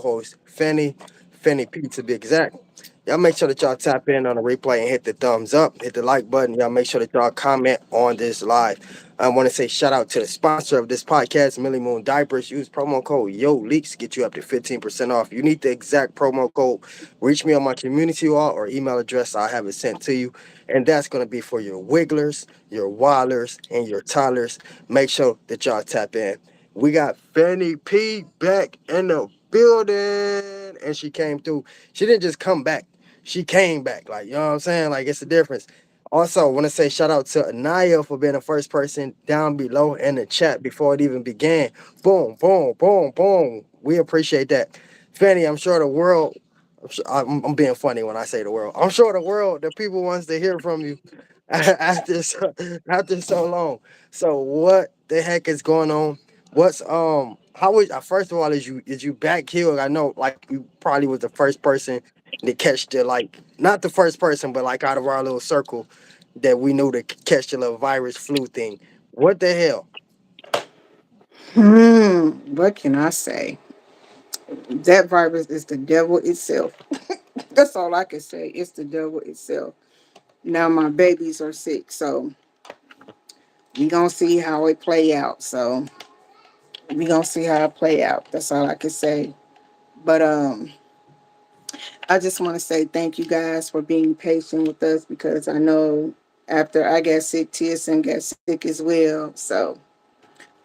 co-host, Fanny P to be exact. Y'all make sure that y'all tap in on the replay and hit the thumbs up, hit the like button. Y'all make sure that y'all comment on this live. I want to say shout out to the sponsor of this podcast, Millie Moon Diapers. Use promo code YOLEAKS, get you up to 15% off. You need the exact promo code. Reach me on my community wall or email address. I'll have it sent to you. And that's going to be for your wigglers, your wilders, and your toddlers. Make sure that y'all tap in. We got Fanny P back in the building. And she came through. She didn't just come back. She came back. Like, you know what I'm saying? Like, it's a difference. Also, I want to say shout out to Anaya for being the first person down below in the chat before it even began. Boom, boom, boom, boom. We appreciate that. Fanny, I'm sure the world, I'm being funny when I say the world. I'm sure the world, the people wants to hear from you after so long. So what the heck is going on? What's how was first of all is you back here? I know like you probably was the first person to catch the like not the first person, but like out of our little circle that we knew to catch the little virus flu thing. What the hell? What can I say? That virus is the devil itself. That's all I can say. It's the devil itself. Now my babies are sick, so we gonna see how it play out. So we gonna see how it play out. That's all I can say. But I just want to say thank you guys for being patient with us because I know after I got sick, TSM got sick as well. So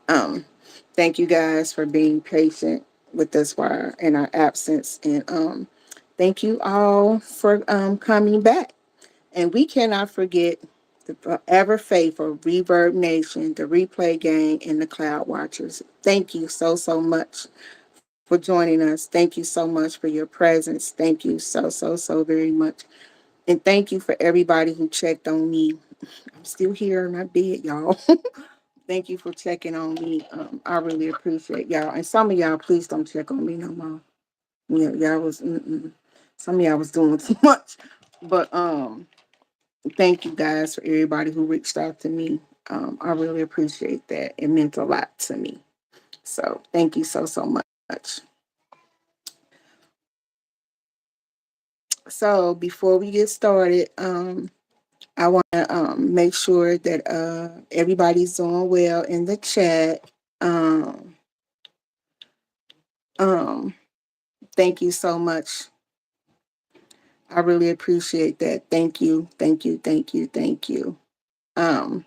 um, thank you guys for being patient with us while in our absence, and thank you all for coming back. And we cannot forget the forever faithful Reverb Nation, the Replay Gang, and the Cloud Watchers. Thank you so much for joining us. Thank you so much for your presence. Thank you so very much. And thank you for everybody who checked on me. I'm still here, not dead, y'all. Thank you for checking on me. I really appreciate y'all. And some of y'all, please don't check on me no more. Yeah, y'all was, some of y'all was doing too much. But thank you guys for everybody who reached out to me. I really appreciate that. It meant a lot to me. So thank you so much. So before we get started, I want to make sure that everybody's doing well in the chat. Um, um, thank you so much. I really appreciate that. Thank you. Um,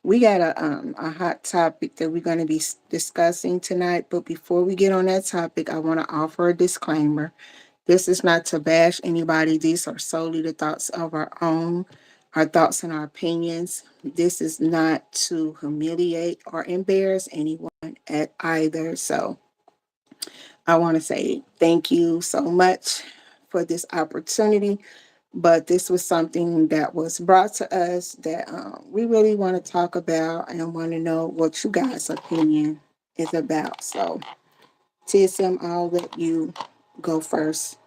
we got a hot topic that we're going to be discussing tonight. But before we get on that topic, I want to offer a disclaimer. This is not to bash anybody. These are solely the thoughts of our thoughts and our opinions. This is not to humiliate or embarrass anyone at either. So I want to say thank you so much for this opportunity. But this was something that was brought to us that we really want to talk about and want to know what you guys' opinion is about. So, TSM, I'll let you go first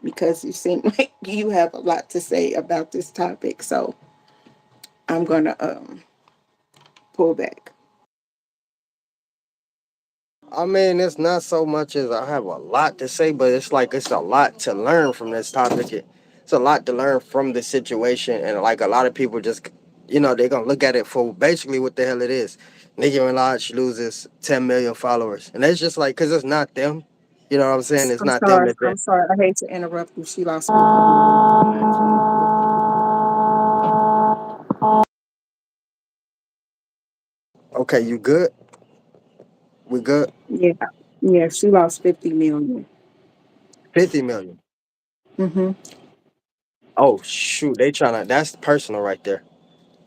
because you seem like you have a lot to say about this topic. So, I'm going to pull back. I mean, it's not so much as I have a lot to say, but it's like it's a lot to learn from this topic. It's a lot to learn from the situation, and like a lot of people just, they're gonna look at it for basically what the hell it is. Nicki Minaj loses 10 million followers, and it's just like, cause it's not them. You know what I'm saying? It's I'm not them sorry. that. I'm sorry. I hate to interrupt you. She lost 50 million. Okay, you good? We good? Yeah. Yeah. She lost 50 million. 50 million. Mm-hmm. Oh shoot, they trying to. That's personal right there.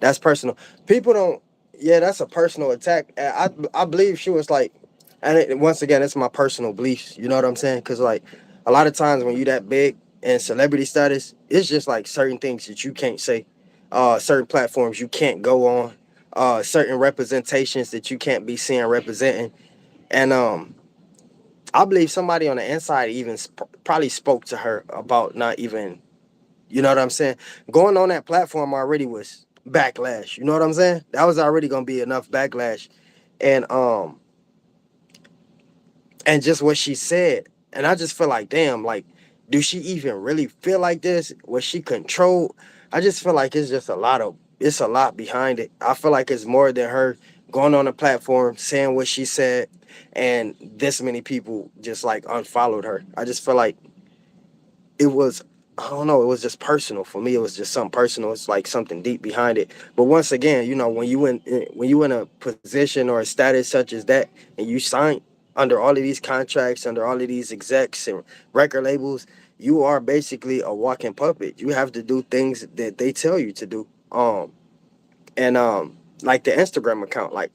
That's personal. People don't. Yeah, that's a personal attack. I believe she was like, and once again, it's my personal beliefs. You know what I'm saying? Because like a lot of times when you that big and celebrity status, it's just like certain things that you can't say, certain platforms you can't go on, certain representations that you can't be seen representing, and I believe somebody on the inside even probably spoke to her about not even, you know what I'm saying? Going on that platform already was backlash. You know what I'm saying? That was already gonna be enough backlash. And and just what she said. And I just feel like, damn, like, do she even really feel like this? Was she controlled? I just feel like it's a lot behind it. I feel like it's more than her going on the platform saying what she said, and this many people just like unfollowed her. I just feel like it was, I don't know, it was just personal for me. It was just something personal. It's like something deep behind it. But once again, when you in a position or a status such as that, and you sign under all of these contracts, under all of these execs and record labels, you are basically a walking puppet. You have to do things that they tell you to do. And like the Instagram account, like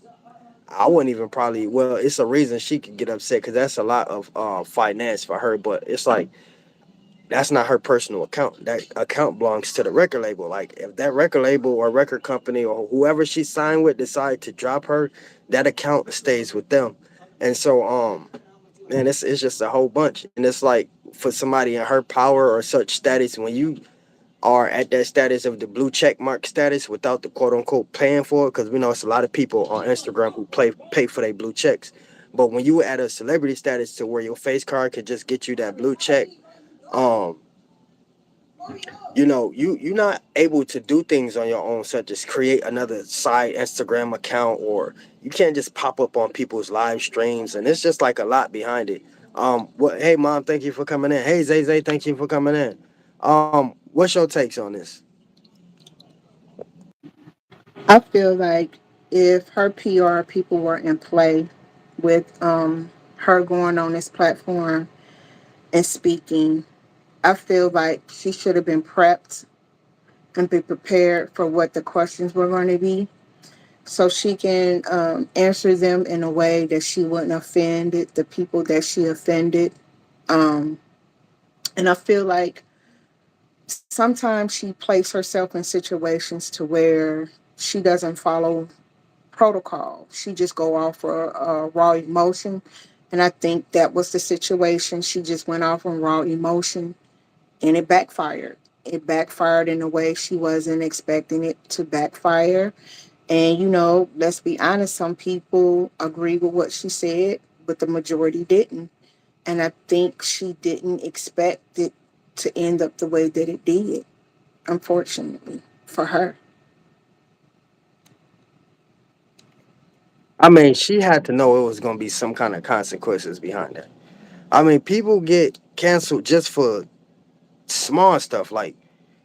I wouldn't even probably, well, it's a reason she could get upset because that's a lot of finance for her. But it's like that's not her personal account. That account belongs to the record label. Like if that record label or record company or whoever she signed with decide to drop her, that account stays with them. And so man, it's just a whole bunch. And it's like for somebody in her power or such status, when you are at that status of the blue check mark status without the quote unquote paying for it, because we know it's a lot of people on Instagram who pay for their blue checks. But when you at a celebrity status to where your face card could just get you that blue check, um you're not able to do things on your own, such as create another side Instagram account, or you can't just pop up on people's live streams, and it's just like a lot behind it. What Hey mom, thank you for coming in. Hey Zay Zay, thank you for coming in. What's your takes on this? I feel like if her PR people were in play with her going on this platform and speaking, I feel like she should have been prepped and be prepared for what the questions were going to be, so she can answer them in a way that she wouldn't offend the people that she offended. Um, and I feel like sometimes she places herself in situations to where she doesn't follow protocol. She just go off for raw emotion. And I think that was the situation. She just went off on raw emotion and it backfired. It backfired in a way she wasn't expecting it to backfire. And, let's be honest, some people agree with what she said, but the majority didn't. And I think she didn't expect it to end up the way that it did, unfortunately, for her. I mean, she had to know it was going to be some kind of consequences behind that. I mean, people get canceled just for small stuff, like,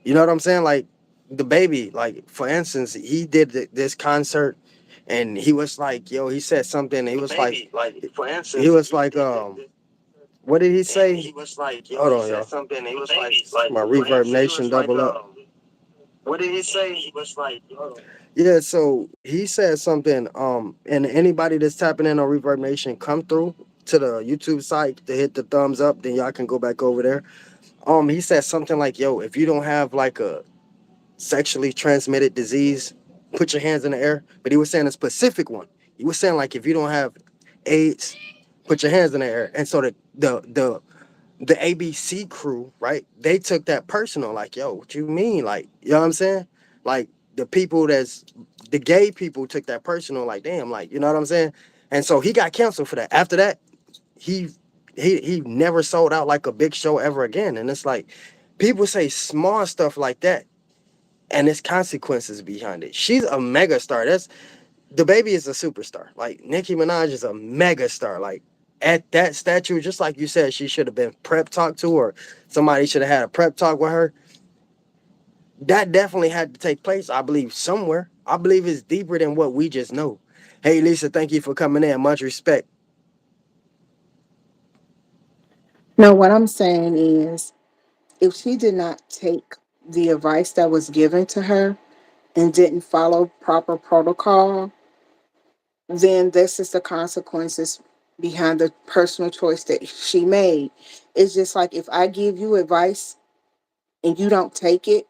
you know what I'm saying, like the baby, like for instance, he did this concert, and he was like, yo, he said something, and he was like, what did he say? Hold on, y'all. My Reverb Nation double up. Yeah, so he said something, and anybody that's tapping in on Reverb Nation, come through to the YouTube site to hit the thumbs up, then y'all can go back over there. He said something like, yo, if you don't have like a sexually transmitted disease, put your hands in the air. But he was saying a specific one. He was saying like, if you don't have AIDS, put your hands in the air. And so the ABC crew, right? They took that personal, like, yo, what you mean? Like, you know what I'm saying? Like the gay people took that personal, like, damn, like, you know what I'm saying? And so he got canceled for that. After that, he he never sold out like a big show ever again. And it's like people say small stuff like that, and there's consequences behind it. She's a mega star. That's the baby is a superstar. Like Nicki Minaj is a mega star. Like at that statue, just like you said, she should have been prep talked to, or somebody should have had a prep talk with her. That definitely had to take place, I believe, somewhere. I believe it's deeper than what we just know. Hey Lisa, thank you for coming in. Much respect. No, what I'm saying is, if she did not take the advice that was given to her and didn't follow proper protocol, then this is the consequences behind the personal choice that she made. It's just like if I give you advice and you don't take it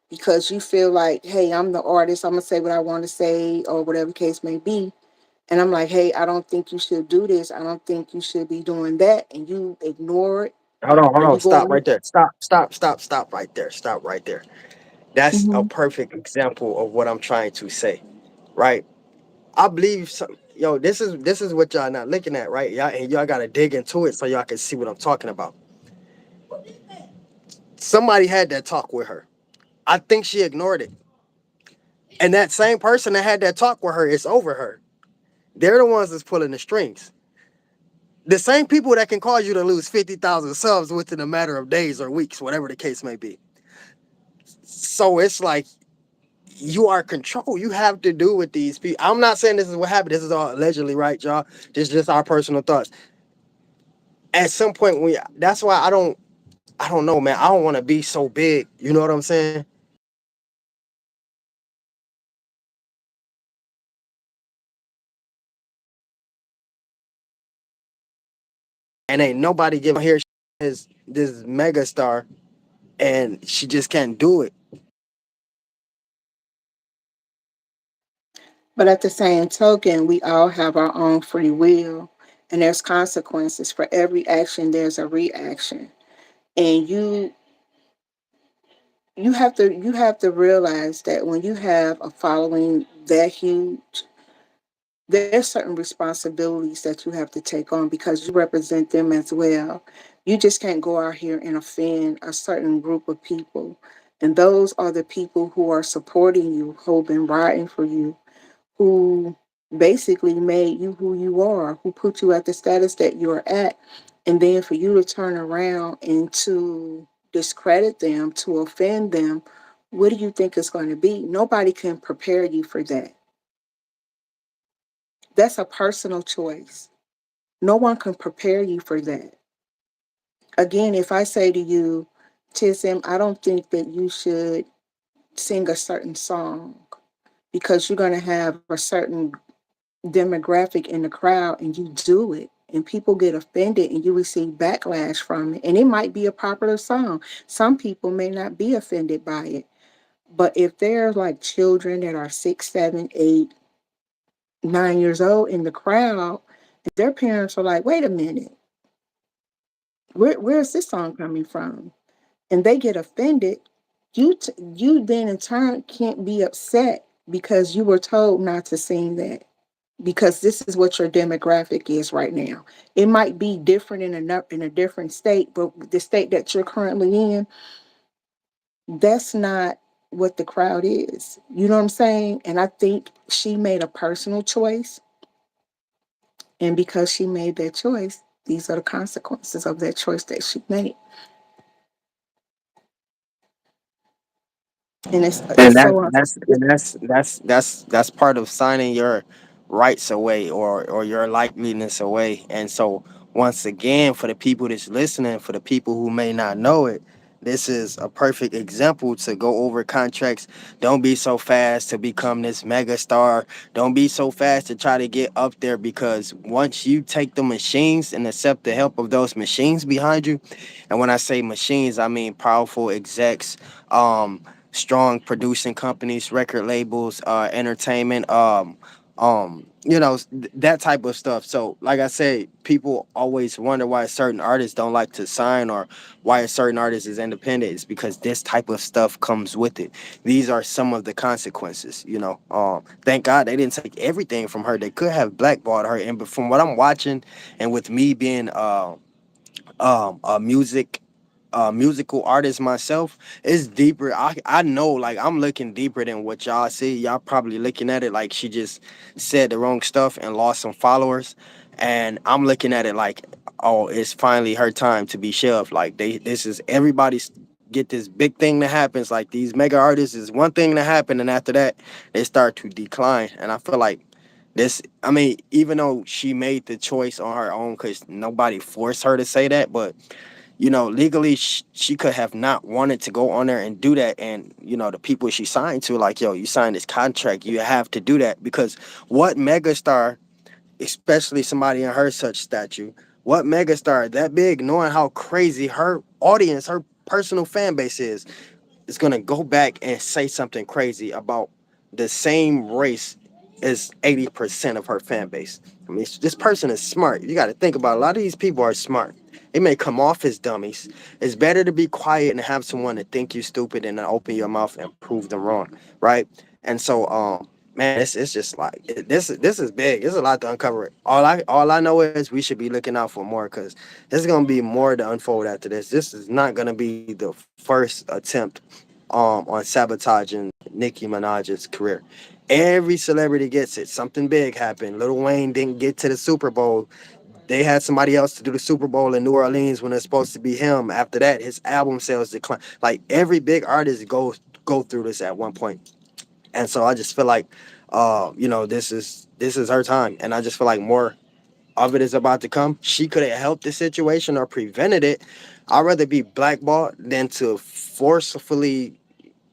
because you feel like, hey, I'm the artist, I'm gonna say what I want to say, or whatever the case may be. And I'm like, hey, I don't think you should do this. I don't think you should be doing that. And you ignore it Hold and on, you go stop on. right there. Stop right there. Stop right there. That's a Mhm. perfect example of what I'm trying to say, right? I believe some. yo, this is what y'all not looking at, right? Y'all and y'all gotta dig into it so y'all can see what I'm talking about. Somebody had that talk with her. I think she ignored it. And that same person that had that talk with her is over her. They're the ones that's pulling the strings. The same people that can cause you to lose 50,000 subs within a matter of days or weeks, whatever the case may be. So it's like you are control. You have to do with these people. I'm not saying this is what happened. This is all allegedly, right, y'all? This is just our personal thoughts. At some point, that's why I don't know, man. I don't want to be so big. You know what I'm saying? And ain't nobody giving here is this mega star, and she just can't do it. But at the same token, we all have our own free will, and there's consequences for every action. There's a reaction, and you have to realize that when you have a following that huge, there's certain responsibilities that you have to take on because you represent them as well. You just can't go out here and offend a certain group of people. And those are the people who are supporting you, who've been riding for you, who basically made you who you are, who put you at the status that you're at. And then for you to turn around and to discredit them, to offend them, what do you think it's going to be? Nobody can prepare you for that. That's a personal choice. No one can prepare you for that. Again, if I say to you, TSM, I don't think that you should sing a certain song because you're going to have a certain demographic in the crowd and you do it and people get offended and you receive backlash from it. And it might be a popular song. Some people may not be offended by it. But if there's like children that are 6, 7, 8, 9 years old in the crowd, their parents are like, wait a minute, where's this song coming from? And they get offended, you then in turn can't be upset because you were told not to sing that because this is what your demographic is right now. It might be different in a different state, but the state that you're currently in, that's not what the crowd is. You know what I'm saying? And I think she made a personal choice, and because she made that choice, these are the consequences of that choice that she made. And And it's so that's part of signing your rights away or your likeliness away. And so once again, for the people that's listening, for the people who may not know it, this is a perfect example to go over contracts. Don't be so fast to become this mega star. Don't be so fast to try to get up there, because once you take the machines and accept the help of those machines behind you, and when I say machines, I mean powerful execs, strong producing companies, record labels, entertainment, that type of stuff. So, like I said, people always wonder why certain artists don't like to sign, or why a certain artist is independent. It's because this type of stuff comes with it. These are some of the consequences. Thank God they didn't take everything from her. They could have blackballed her. And but from what I'm watching, and with me being a musical artist myself, it's deeper. I know, like, I'm looking deeper than what y'all see. Y'all probably looking at it like she just said the wrong stuff and lost some followers, and I'm looking at it like, oh, it's finally her time to be shelved. Like, this is everybody's get this big thing that happens. Like, these mega artists is one thing that happen, and after that they start to decline. And I feel like this, I mean, even though she made the choice on her own, because nobody forced her to say that, but legally, she could have not wanted to go on there and do that. And, the people she signed to, like, yo, you signed this contract, you have to do that. Because what megastar, especially somebody in her such stature, what megastar that big, knowing how crazy her audience, her personal fan base is going to go back and say something crazy about the same race as 80% of her fan base? I mean, this person is smart. You got to think about it. A lot of these people are smart. They may come off as dummies. It's better to be quiet and have someone to think you stupid and then open your mouth and prove them wrong, right? And so, man, it's just like this is big. There's a lot to uncover. All I know is we should be looking out for more because there's gonna be more to unfold after this. This is not gonna be the first attempt on sabotaging Nicki Minaj's career. Every celebrity gets it. Something big happened. Lil Wayne didn't get to the Super Bowl. They had somebody else to do the Super Bowl in New Orleans when it's supposed to be him. After that, his album sales decline. Like every big artist go through this at one point. And so I just feel like, this is her time, and I just feel like more of it is about to come. She could have helped the situation or prevented it. I'd rather be blackballed than to forcefully,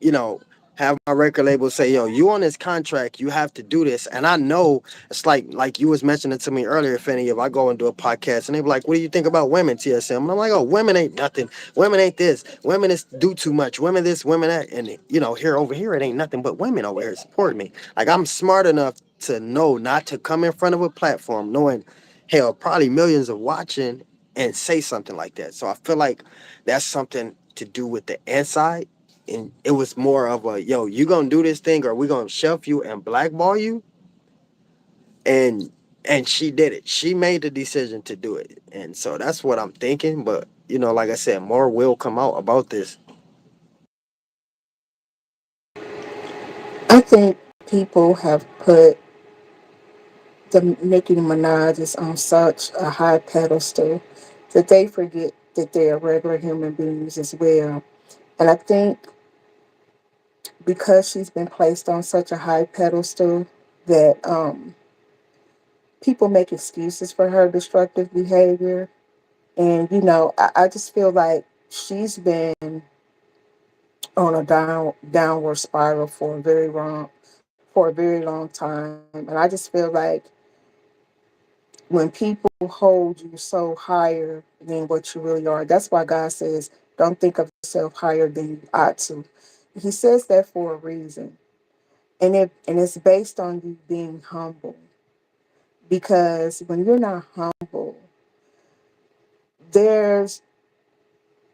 you know, have my record label say, "Yo, you on this contract, you have to do this." And I know it's like you was mentioning to me earlier, Fanny. If I go and do a podcast and they be like, "What do you think about women, TSM?" And I'm like, "Oh, women ain't nothing. Women ain't this. Women is do too much. Women this, women that." And here over here, it ain't nothing but women over here supporting me. Like I'm smart enough to know not to come in front of a platform knowing, hell, probably millions of watching and say something like that. So I feel like that's something to do with the inside, and it was more of a, yo, you gonna do this thing or we gonna shelf you and blackball you. And she did it. She made the decision to do it, and so that's what I'm thinking. But like I said, more will come out about this. I think people have put the Nicki Minaj's on such a high pedestal that they forget that they are regular human beings as well. And I think because she's been placed on such a high pedestal that people make excuses for her destructive behavior. And I just feel like she's been on a downward spiral for a very long time. And I just feel like when people hold you so higher than what you really are, that's why God says, don't think of yourself higher than you ought to. He says that for a reason. And it's based on you being humble. Because when you're not humble, there's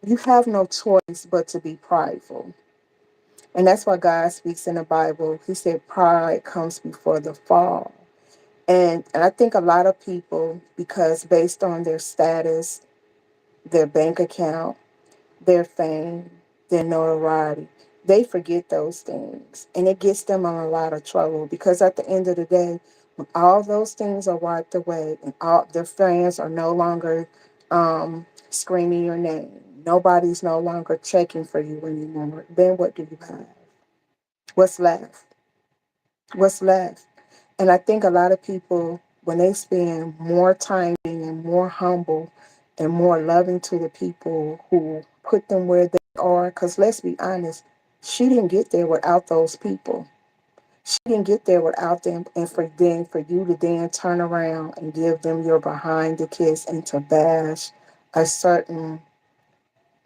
you have no choice but to be prideful. And that's why God speaks in the Bible. He said pride comes before the fall. And I think a lot of people, because based on their status, their bank account, their fame, their notoriety, they forget those things. And it gets them in a lot of trouble because at the end of the day, when all those things are wiped away and all their fans are no longer screaming your name, nobody's no longer checking for you anymore, then what do you have? What's left? What's left? And I think a lot of people, when they spend more time being more humble and more loving to the people who put them where they are, because let's be honest, she didn't get there without those people. She didn't get there without them. And for you to then turn around and give them your behind the kiss and to bash a certain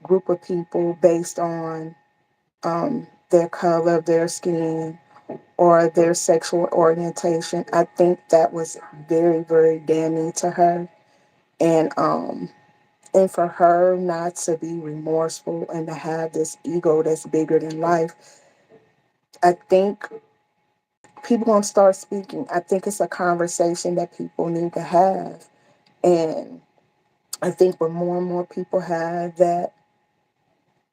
group of people based on their color, their skin, or their sexual orientation. I think that was very, very damning to her. And for her not to be remorseful and to have this ego that's bigger than life, I think people gonna start speaking. I think it's a conversation that people need to have. And I think when more and more people have that,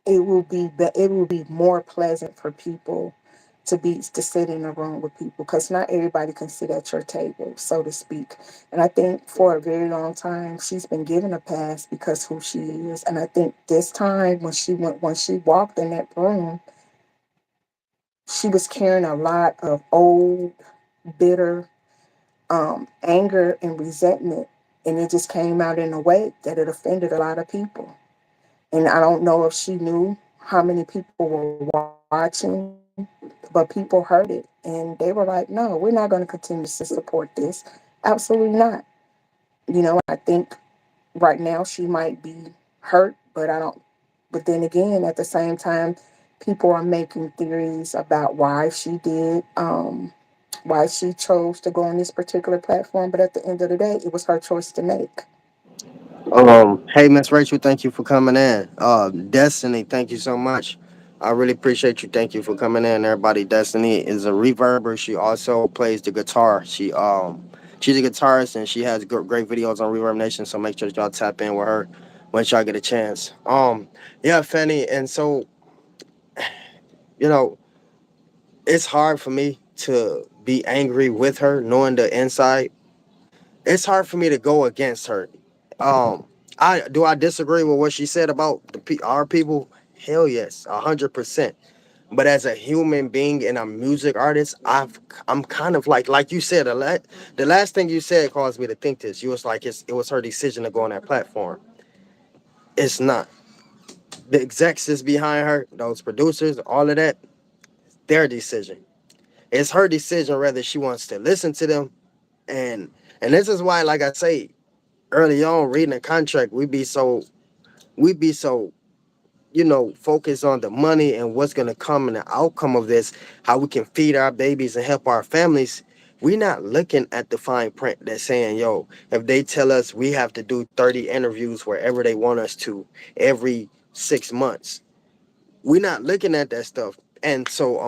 it will be more pleasant for people to sit in a room with people because not everybody can sit at your table, so to speak. And I think for a very long time she's been given a pass because who she is. And I think this time when she walked in that room, she was carrying a lot of old, bitter anger and resentment, and it just came out in a way that it offended a lot of people. And I don't know if she knew how many people were watching, but people heard it and they were like, no, we're not going to continue to support this. Absolutely not. I think right now she might be hurt, but I don't. But then again, at the same time, people are making theories about why she chose to go on this particular platform. But at the end of the day, it was her choice to make. Hey, Miss Rachel, thank you for coming in. Destiny, thank you so much. I really appreciate you. Thank you for coming in, everybody. Destiny is a reverber. She also plays the guitar. She's a guitarist and she has great videos on Reverb Nation. So make sure that y'all tap in with her once y'all get a chance. Yeah, Fanny. And so you know, it's hard for me to be angry with her, knowing the inside. It's hard for me to go against her. Um, I disagree with what she said about our people. Hell yes, 100%. But as a human being and a music artist, I'm kind of like you said, the last thing you said caused me to think this. You was like it was her decision to go on that platform. It's not. The execs is behind her, those producers, all of that, their decision. It's her decision whether she wants to listen to them. And and this is why, like I say, early on reading a contract, we be so focus on the money and what's going to come in the outcome of this, how we can feed our babies and help our families. We're not looking at the fine print that's saying, yo, if they tell us we have to do 30 interviews wherever they want us to every 6 months, we're not looking at that stuff. And so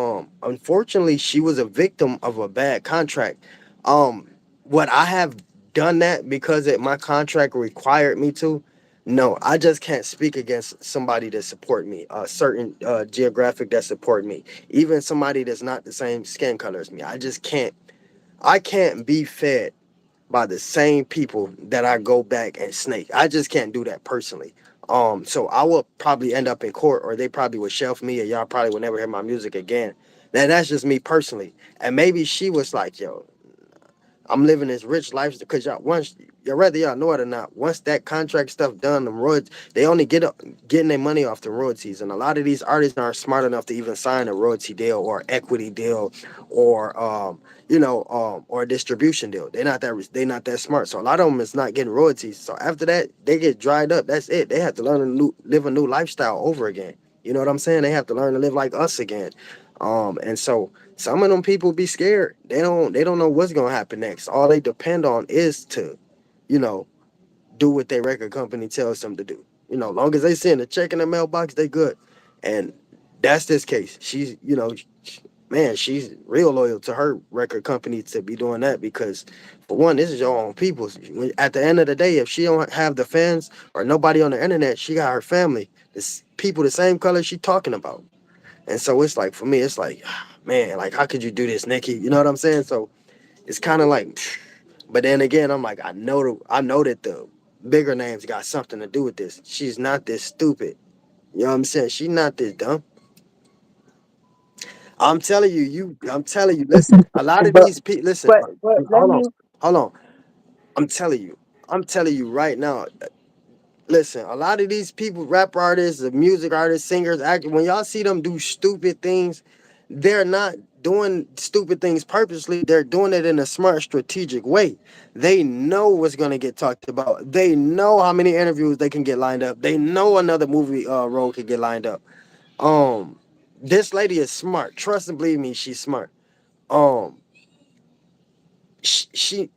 unfortunately she was a victim of a bad contract. um what I have done that because my contract required me to. No, I just can't speak against somebody that support me, a certain geographic that support me, even somebody that's not the same skin color as me. I can't be fed by the same people that I go back and snake. I just can't do that personally. So I will probably end up in court, or they probably would shelf me, or y'all probably would never hear my music again. Now that's just me personally. And maybe she was like, "Yo, I'm living this rich life because y'all once you rather y'all know it or not. Once that contract stuff done, them royalties they only getting their money off the royalties, and a lot of these artists aren't smart enough to even sign a royalty deal or equity deal, or or a distribution deal. They not that smart. So a lot of them is not getting royalties. So after that, they get dried up. That's it. They have to live a new lifestyle over again. You know what I'm saying? They have to learn to live like us again. And so some of them people be scared. They don't know what's gonna happen next. All they depend on is to, you know, do what their record company tells them to do. Long as they send a check in the mailbox, they good. And that's this case. Man, she's real loyal to her record company to be doing that because, for one, this is your own people. At the end of the day, if she don't have the fans or nobody on the internet, she got her family. It's people the same color she talking about. And so it's like for me, it's like, man, like how could you do this, Nikki? You know what I'm saying? So it's kind of like, but then again, I'm like, I know that the bigger names got something to do with this. She's not this stupid. You know what I'm saying? She's not this dumb. I'm telling you, listen, a lot of But these people, listen, but let hold on, me. hold on. I'm telling you, I'm telling you right now. Listen, a lot of these people, rap artists, the music artists, singers, actors, when y'all see them do stupid things, they're not doing stupid things purposely. They're doing it in a smart, strategic way. They know what's gonna get talked about. They know how many interviews they can get lined up. They know another movie role could get lined up. Um, this lady is smart. Trust and believe me, she's smart. Um, she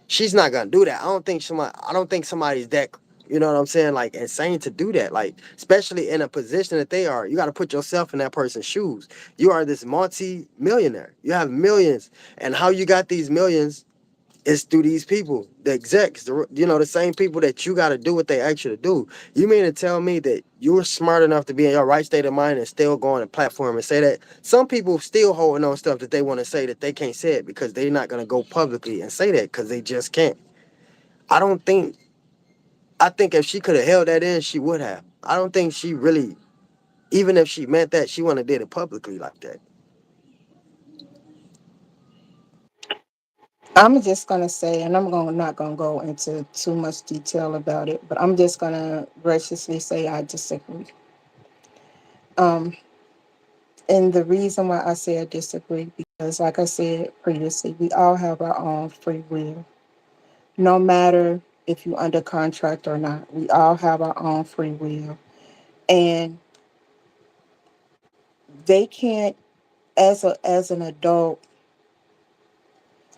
she's not gonna do that. I don't think somebody's that, you know what I'm saying, like insane to do that. Like, especially in a position that they are. You gotta put yourself in that person's shoes. You are this multi-millionaire. You have millions. And how you got these millions is through these people, the execs, the same people that you gotta do what they ask you to do. You mean to tell me that you're smart enough to be in your right state of mind and still go on a platform and say that? Some people still holding on stuff that they want to say that they can't say it because they're not gonna go publicly and say that because they just can't. I don't think. I think if she could have held that in, she would have. I don't think she really, even if she meant that, she wouldn't have did it publicly like that. I'm just gonna say, and I'm gonna not gonna go into too much detail about it, but I'm just gonna graciously say I disagree. Um, and the reason why I say I disagree because, like I said previously, we all have our own free will. No matter if you under contract or not, we all have our own free will, and they can't. As an adult,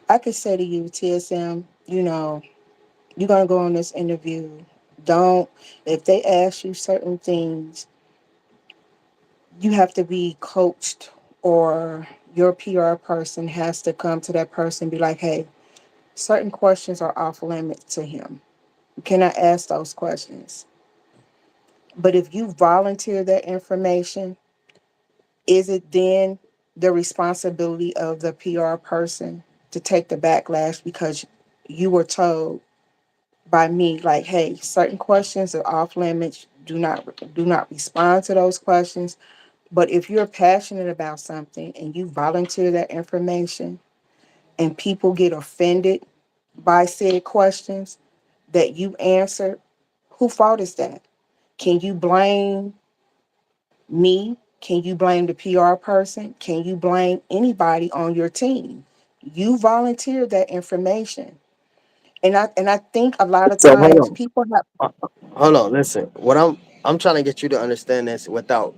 I could say to you, TSM, you're gonna go on this interview. Don't If they ask you certain things, you have to be coached, or your PR person has to come to that person and be like, hey, certain questions are off limits to him. You cannot ask those questions. But if you volunteer that information, is it then the responsibility of the PR person to take the backlash because you were told by me, like, hey, certain questions are off limits, do not respond to those questions. But if you're passionate about something and you volunteer that information and people get offended by said questions that you answered, who fault is that? Can you blame me? Can you blame the PR person? Can you blame anybody on your team? You volunteered that information. And I think a lot of So times people have. hold on, listen. What I'm trying to get you to understand this without,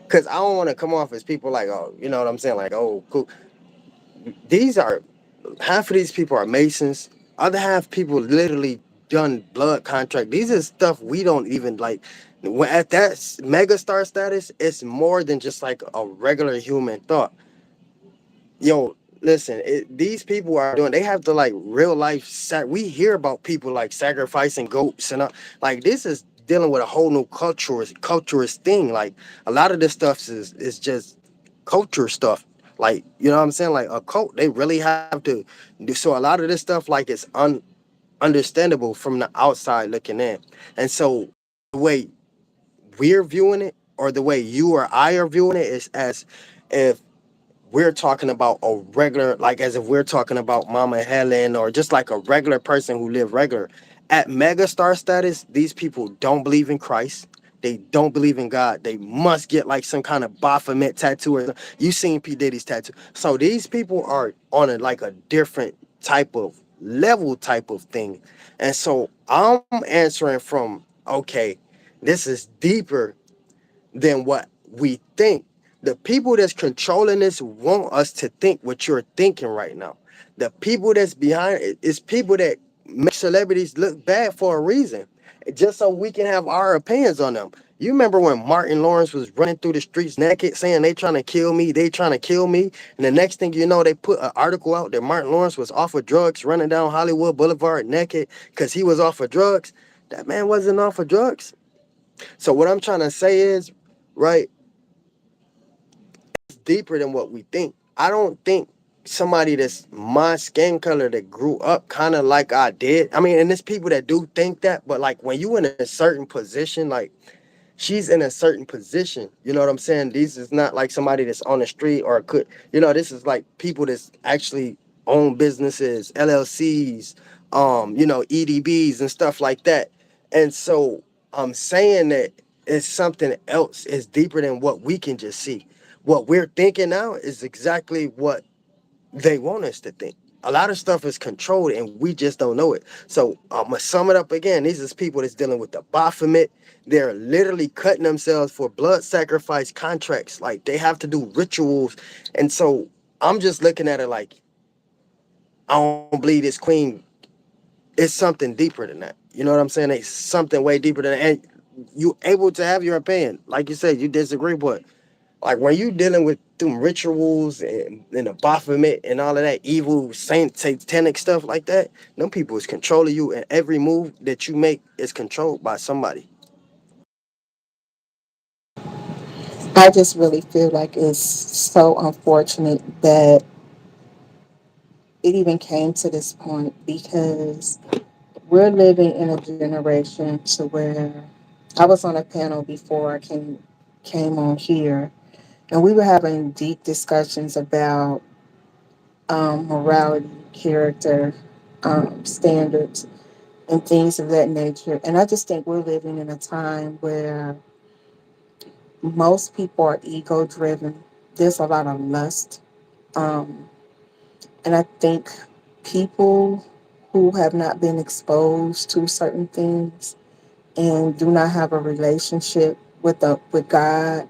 because I don't want to come off as people like, oh, you know what I'm saying, like, oh, cool. These are half of these people are Masons. Other half people literally done blood contract. These are stuff we don't even like. When at that mega star status, it's more than just like a regular human thought. Yo, listen, these people are doing. They have to like real life. We hear about people like sacrificing goats and like this is dealing with a whole new culturist thing. Like a lot of this stuff is just culture stuff. Like you know what I'm saying? Like a cult, they really have to do. So a lot of this stuff like it's understandable from the outside looking in. And so the way we're viewing it, or the way you or I are viewing it, is as if we're talking about a regular, like as if we're talking about Mama Helen or just like a regular person who live regular. At megastar status, these people don't believe in Christ. They don't believe in God. They must get like some kind of Baphomet tattoo or you seen P Diddy's tattoo. So these people are on a like a different type of level type of thing. And so I'm answering from okay, this is deeper than what we think. The people that's controlling this want us to think what you're thinking right now. The people that's behind it is people that make celebrities look bad for a reason, just so we can have our opinions on them. You remember when Martin Lawrence was running through the streets naked saying they trying to kill me, they trying to kill me. And the next thing you know, they put an article out that Martin Lawrence was off of drugs running down Hollywood Boulevard naked because he was off of drugs. That man wasn't off of drugs. So what I'm trying to say is, right, deeper than what we think. I don't think somebody that's my skin color that grew up kind of like I did. I mean, and there's people that do think that, but like when you in a certain position, like she's in a certain position. You know what I'm saying? These is not like somebody that's on the street or could, this is like people that's actually own businesses, LLCs, EDBs and stuff like that. And so I'm saying that it's something else. It's deeper than what we can just see. What we're thinking now is exactly what they want us to think. A lot of stuff is controlled and we just don't know it. So I'm gonna sum it up again. These is people that's dealing with the Baphomet. They're literally cutting themselves for blood sacrifice contracts. Like they have to do rituals. And so I'm just looking at it like I don't believe this queen. It's something deeper than that. You know what I'm saying? It's something way deeper than that. And you able to have your opinion. Like you said, you disagree, but like when you dealing with them rituals and the Baphomet and all of that evil saint satanic stuff like that, them people is controlling you, and every move that you make is controlled by somebody. I just really feel like it's so unfortunate that it even came to this point, because we're living in a generation to where I was on a panel before I came on here, and we were having deep discussions about morality, character, standards, and things of that nature. And I just think we're living in a time where most people are ego driven. There's a lot of lust. Um, and I think people who have not been exposed to certain things and do not have a relationship with God,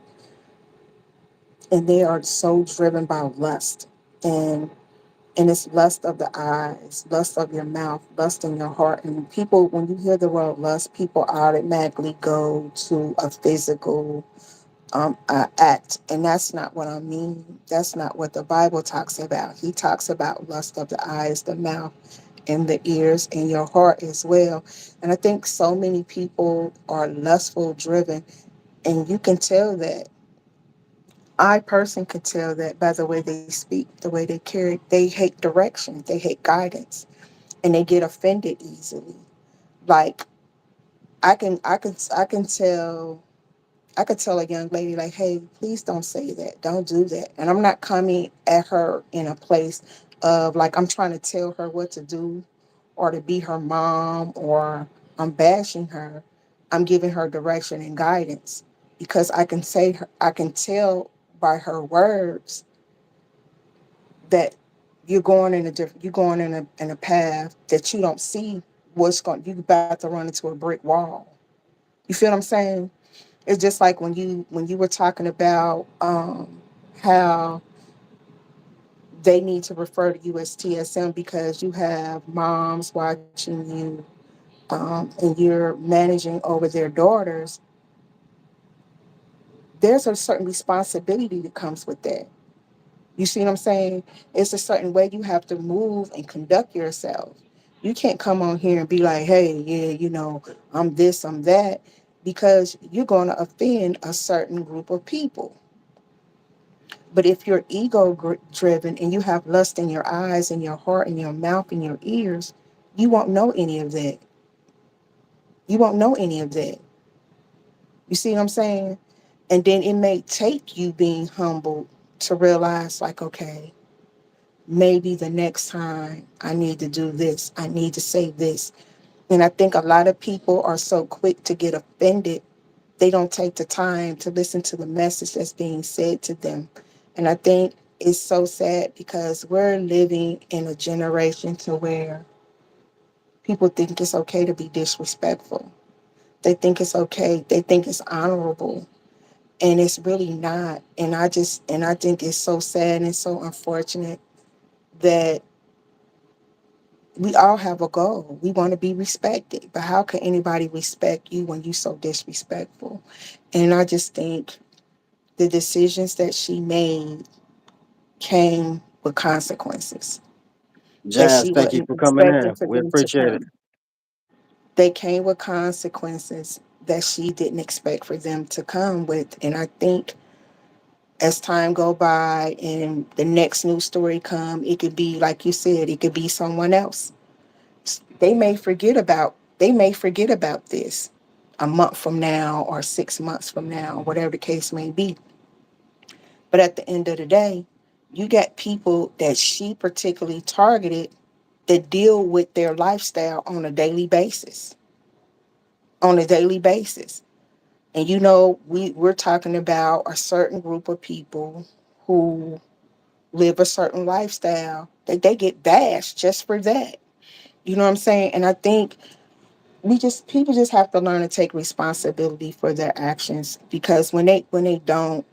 and they are so driven by lust. And it's lust of the eyes, lust of your mouth, lust in your heart. And people, when you hear the word lust, people automatically go to a physical act, and that's not what I mean. That's not what the Bible talks about. He talks about lust of the eyes, the mouth, and the ears, and your heart as well. And I think so many people are lustful driven, and you can tell that. I person could tell that by the way they speak, the way they carry. They hate direction, they hate guidance, and they get offended easily. Like I can tell. I could tell a young lady like, "Hey, please don't say that. Don't do that." And I'm not coming at her in a place of like I'm trying to tell her what to do or to be her mom or I'm bashing her. I'm giving her direction and guidance because I can tell by her words that you're going in a path that you don't see what's going you about to run into a brick wall. You feel what I'm saying? It's just like when you were talking about how they need to refer to you as TSM because you have moms watching you and you're managing over their daughters. There's a certain responsibility that comes with that. You see what I'm saying? It's a certain way you have to move and conduct yourself. You can't come on here and be like, hey, yeah, I'm this, I'm that, because you're going to offend a certain group of people. But if you're driven and you have lust in your eyes and your heart and your mouth and your ears, you won't know any of that. You won't know any of that. You see what I'm saying? And then it may take you being humbled to realize, like, okay, maybe the next time I need to do this, I need to say this. And I think a lot of people are so quick to get offended, they don't take the time to listen to the message that's being said to them. And I think it's so sad because we're living in a generation to where people think it's okay to be disrespectful. They think it's okay. They think it's honorable. And it's really not. And I think it's so sad and so unfortunate that we all have a goal. We want to be respected. But how can anybody respect you when you're so disrespectful? And I just think the decisions that she made came with consequences that Jazz, she thank you wasn't for coming expecting in. for We them to appreciate it. come. They came with consequences that she didn't expect for them to come with. And I think as time go by and the next news story come, it could be like you said, it could be someone else. They may forget about this a month from now or 6 months from now, whatever the case may be. But at the end of the day, you got people that she particularly targeted that deal with their lifestyle on a daily basis. On a daily basis. And we're talking about a certain group of people who live a certain lifestyle that they get bashed just for that. You know what I'm saying? And I think we just people just have to learn to take responsibility for their actions because when they don't,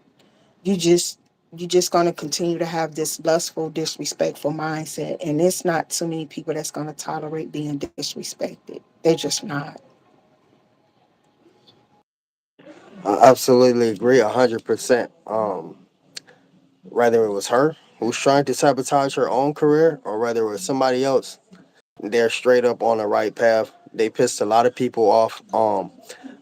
you just you're just going to continue to have this lustful, disrespectful mindset, and it's not too many people that's going to tolerate being disrespected. They're just not. I absolutely agree 100%. Whether it was her who's trying to sabotage her own career or whether it was somebody else, they're straight up on the right path. They pissed a lot of people off.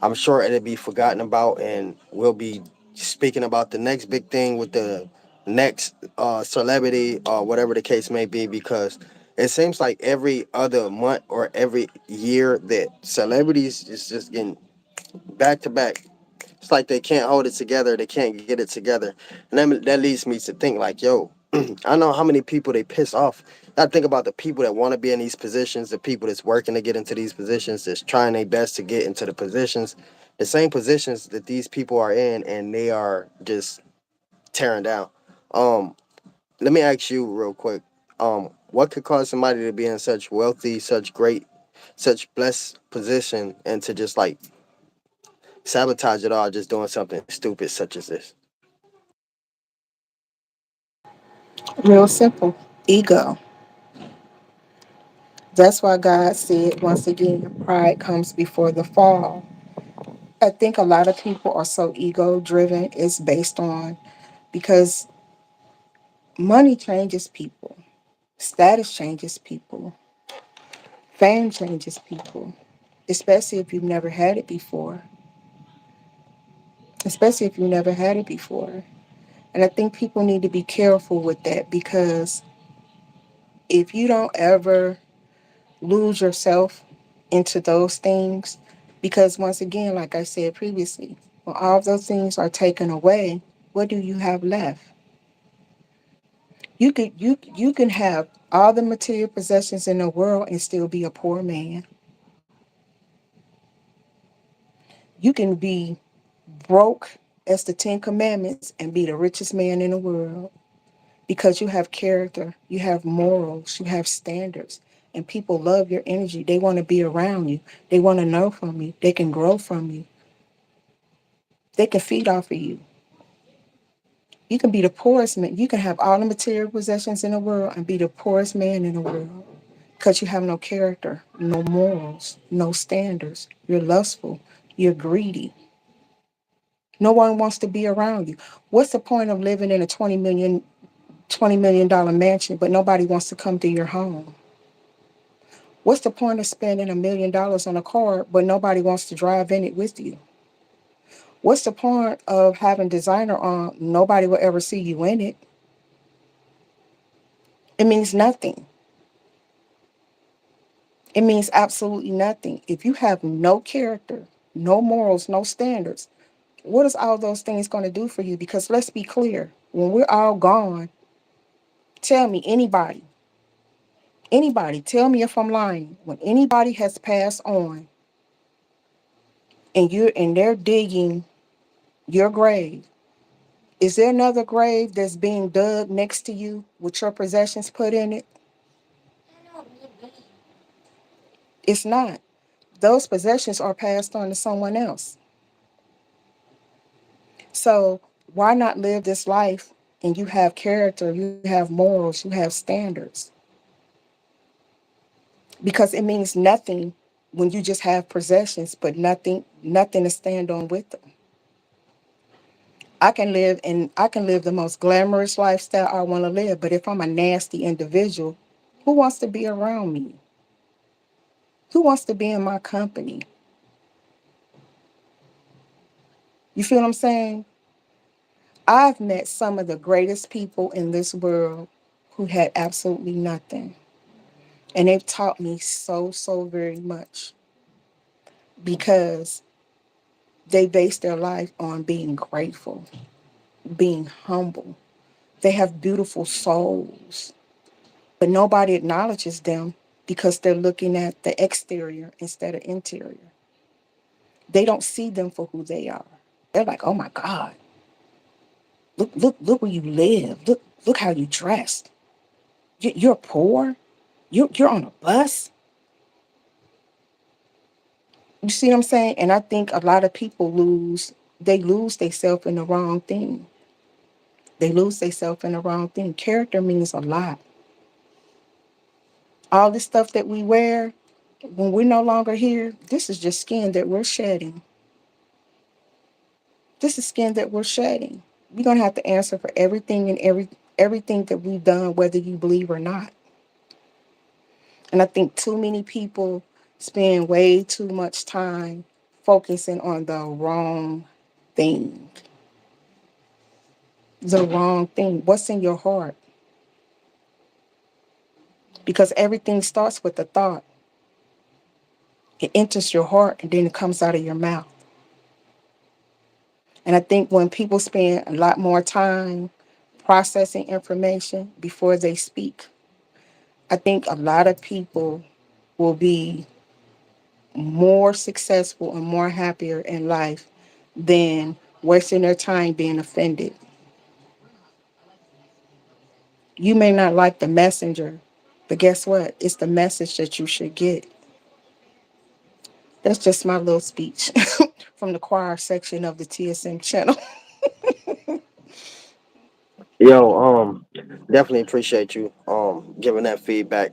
I'm sure it'll be forgotten about, and we'll be speaking about the next big thing with the next celebrity or whatever the case may be, because it seems like every other month or every year that celebrities is just getting back to back. It's like they can't hold it together. They can't get it together, and that leads me to think like, yo, I know how many people they piss off. I think about the people that want to be in these positions, the people that's working to get into these positions, that's trying their best to get into the positions, the same positions that these people are in, and they are just tearing down. Um, Let me ask you real quick. What could cause somebody to be in such wealthy, such great, such blessed position, and to just like sabotage it all, just doing something stupid such as this? Real simple. Ego. That's why God said once again, pride comes before the fall. I think a lot of people are so ego driven. It's based on because money changes people, status changes people, fame changes people, especially if you've never had it before. Especially if you never had it before. And I think people need to be careful with that because if you don't ever lose yourself into those things, because once again, like I said previously, when all of those things are taken away, what do you have left? You can have all the material possessions in the world and still be a poor man. You can be broke as the Ten Commandments and be the richest man in the world because you have character, you have morals, you have standards, and people love your energy. They want to be around you. They want to know from you. They can grow from you. They can feed off of you. You can be the poorest man. You can have all the material possessions in the world and be the poorest man in the world because you have no character, no morals, no standards. You're lustful. You're greedy. No one wants to be around you. What's the point of living in a $20 million mansion, but nobody wants to come to your home? What's the point of spending $1 million on a car, but nobody wants to drive in it with you? What's the point of having designer on? Nobody will ever see you in it. It means nothing. It means absolutely nothing. If you have no character, no morals, no standards, what is all those things going to do for you? Because let's be clear, when we're all gone, tell me, anybody, tell me if I'm lying. When anybody has passed on and they're digging your grave, is there another grave that's being dug next to you with your possessions put in it? It's not. Those possessions are passed on to someone else. So why not live this life and you have character, you have morals, you have standards? Because it means nothing when you just have possessions, but nothing to stand on with them. I can live the most glamorous lifestyle I want to live, but if I'm a nasty individual, who wants to be around me? Who wants to be in my company? You feel what I'm saying? I've met some of the greatest people in this world who had absolutely nothing. And they've taught me so very much because they base their life on being grateful, being humble. They have beautiful souls, but nobody acknowledges them because they're looking at the exterior instead of interior. They don't see them for who they are. They're like, oh my God, look where you live. Look how you dressed. You're poor. You're on a bus. You see what I'm saying? And I think a lot of people lose themselves in the wrong thing. They lose themselves in the wrong thing. Character means a lot. All this stuff that we wear, when we're no longer here, this is just skin that we're shedding. This is skin that we're shedding. We're gonna have to answer for everything and everything that we've done, whether you believe or not. And I think too many people spend way too much time focusing on the wrong thing. The wrong thing. What's in your heart? Because everything starts with a thought. It enters your heart and then it comes out of your mouth. And I think when people spend a lot more time processing information before they speak, I think a lot of people will be more successful and more happier in life than wasting their time being offended. You may not like the messenger, but guess what? It's the message that you should get. That's just my little speech from the choir section of the TSM channel. Yo, definitely appreciate you giving that feedback.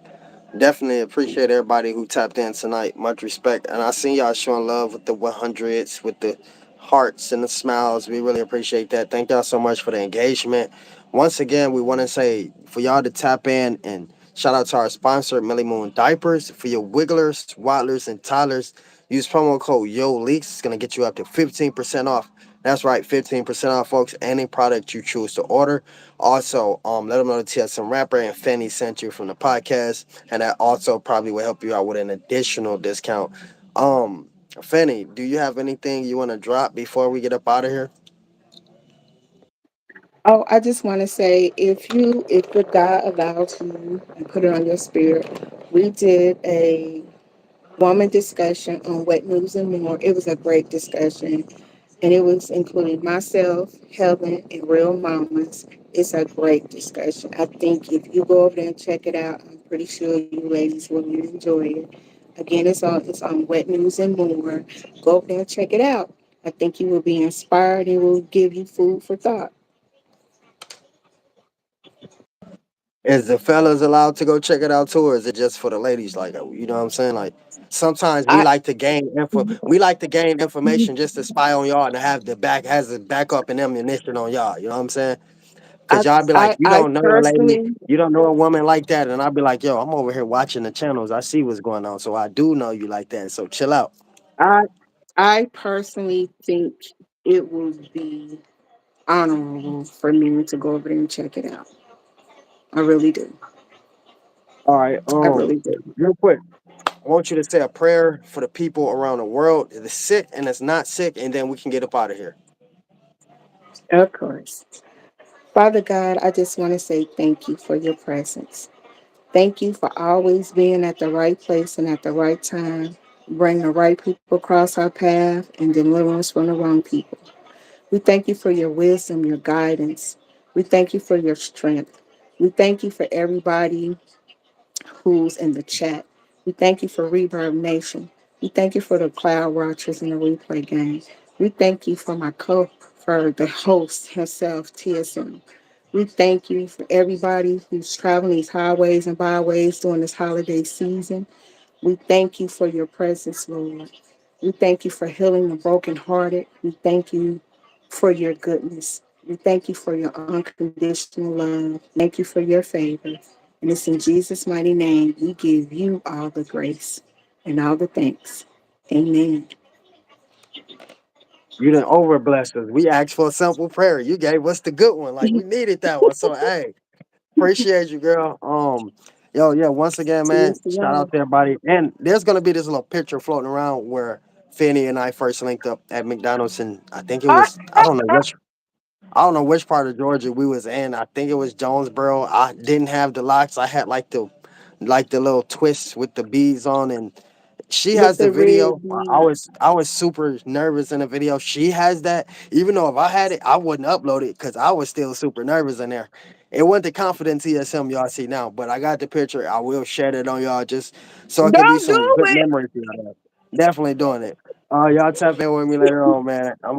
Definitely appreciate everybody who tapped in tonight. Much respect. And I seen y'all showing love with the 100s, with the hearts and the smiles. We really appreciate that. Thank y'all so much for the engagement. Once again, we want to say for y'all to tap in and shout out to our sponsor, Millie Moon Diapers. For your wigglers, waddlers, and toddlers, use promo code YOLEAKS. It's going to get you up to 15% off. That's right, 15% off, folks. Any product you choose to order. Also, let them know the TSM rapper and Fanny sent you from the podcast, and that also probably will help you out with an additional discount. Um, Fanny, do you have anything you want to drop before we get up out of here? Oh, I just want to say, if the God allows you and put it on your spirit, we did a woman discussion on wet news and more. It was a great discussion, and it was including myself, Helen, and Real Mamas. It's a great discussion. I think if you go over there and check it out, I'm pretty sure you ladies will enjoy it. Again, it's on wet news and more. Go over there and check it out. I think you will be inspired and will give you food for thought. Is the fellas allowed to go check it out too, or is it just for the ladies? Like, you know what I'm saying? Like, sometimes we I like to gain info. We like to gain information just to spy on y'all and have the back has a backup and ammunition on y'all. You know what I'm saying? I Cause y'all be like, I you I don't know a lady, personally you don't know a woman like that, and I'll be like, yo, I'm over here watching the channels. I see what's going on, so I do know you like that. So chill out. I I personally think it would be honorable for me to go over there and check it out. I really do. All right. I really do. Real quick, I want you to say a prayer for the people around the world, the sick and that's not sick, and then we can get up out of here. Of course. Father God, I just want to say thank you for your presence. Thank you for always being at the right place and at the right time. Bring the right people across our path and deliver us from the wrong people. We thank you for your wisdom, your guidance. We thank you for your strength. We thank you for everybody who's in the chat. We thank you for Reverb Nation. We thank you for the Cloud Watchers in the replay game. We thank you for for the host himself, TSM. We thank you for everybody who's traveling these highways and byways during this holiday season. We thank you for your presence, Lord. We thank you for healing the brokenhearted. We thank you for your goodness. We thank you for your unconditional love. Thank you for your favor. And it's in Jesus' mighty name we give you all the grace and all the thanks. Amen. You didn't over bless us. We asked for a simple prayer. You gave us the good one. Like we needed that one. So hey, appreciate you, girl. Yo, yeah. Once again, Cheers man, to shout y'all. out to everybody. And there's gonna be this little picture floating around where Fanny and I first linked up at McDonald's, and I think it Ah, was I don't know which part of Georgia we was in. I think it was Jonesboro. I didn't have the locks. I had like the little twists with the beads on, and she with has the the red video. I beads. was I was super nervous in the video. She has that. Even though if I had it, I wouldn't upload it because I was still super nervous in there. It wasn't the confident TSM y'all see now, but I got the picture. I will share it on y'all just so it could be Don't some do good it. memories for y'all. Definitely doing it. Y'all tap in with me later on, man. I'm